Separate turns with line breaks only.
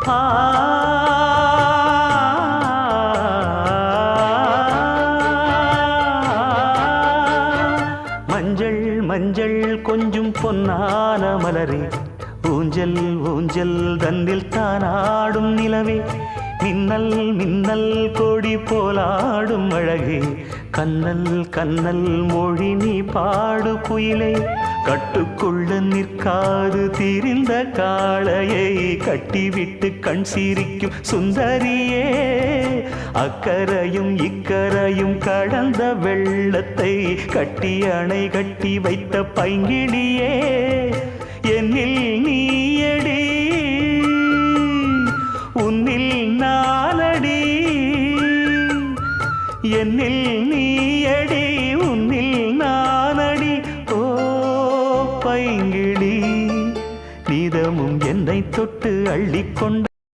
ஆ மஞ்சள் மஞ்சள் கொஞ்சம் பொன்னான மலரே, ஊஞ்சல் ஊஞ்சல் தன்னில் தானாடும் நிலவே, மின்னல் மின்னல் கொடி போலாடும் அழகே, கண்ணல் கண்ணல் மொழி நீ பாடு குயிலே, கட்டுக்குள்ள நிற்காது திரிந்த காளையை கட்டிவிட்டு கண் சிரிக்கும் சுந்தரியே, அக்கரையும் இக்கரையும் கடந்த வெள்ளத்தை கட்டி அணை கட்டி வைத்த பைங்கிளியே, என்னில் நீயடி உன்னில் நானடி, என்னில் நீயடி உன்னில் நானடி. ஓ பைங்கிளி, நீதமும் என்னை தொட்டு அள்ளிக்கொண்ட